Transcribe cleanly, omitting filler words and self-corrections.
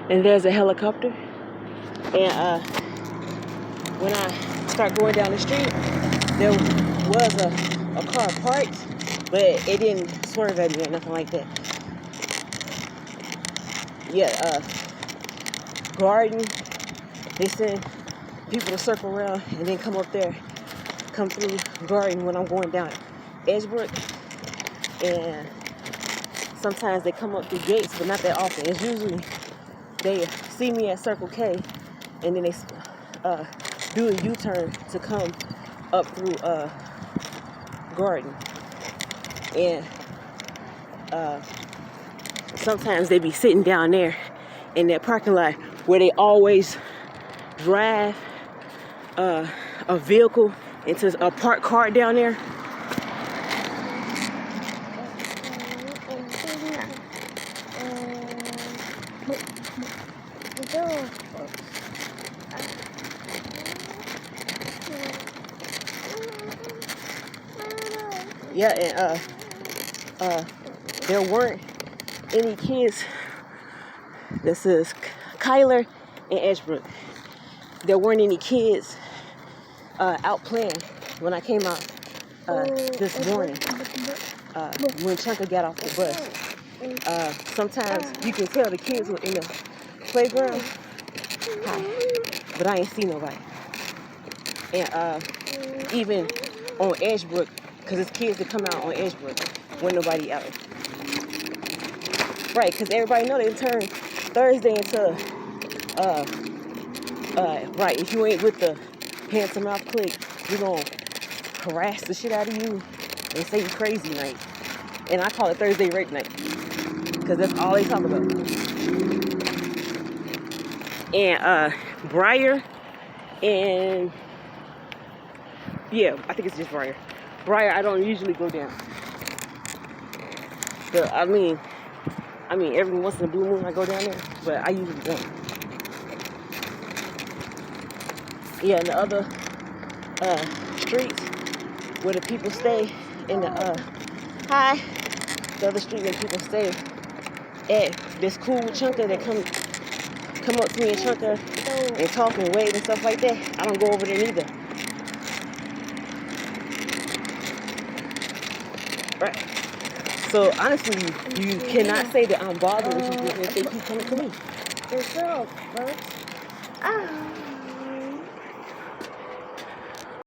and there's a helicopter. And when I start going down the street, there was a car parked, but it didn't swerve at me or nothing like that. Yeah, Garden, they send people to circle around and then come through Garden when I'm going down Edgebrook. And sometimes they come up through Gates, but not that often. It's usually they see me at Circle K, and then they do a U-turn to come up through Garden. And sometimes they be sitting down there in that parking lot where they always drive a vehicle into a parked car down there. Yeah, and there weren't any kids. This is Kyler and Edgebrook. There weren't any kids out playing when I came out this morning when Chunka got off the bus. Sometimes you can tell the kids were in the playground, but I ain't see nobody. And even on Edgebrook, because it's kids that come out on Edgebrook when nobody out. Right, because everybody know they turn Thursday into right, if you ain't with the handsome mouth clique, we're gonna harass the shit out of you and say you crazy night. And I call it Thursday rape night, because that's all they talk about. And Briar and yeah, I think it's just Briar. Briar, I don't usually go down. But I mean, every once in a blue moon I go down there, but I usually don't. Yeah, and the other streets where the people stay in the the other street where people stay at, this cool Chunka that come up to me and Chunka and talk and wave and stuff like that. I don't go over there neither. Right. So honestly, you cannot say that I'm bothered with you if they keep coming to me. There's no first.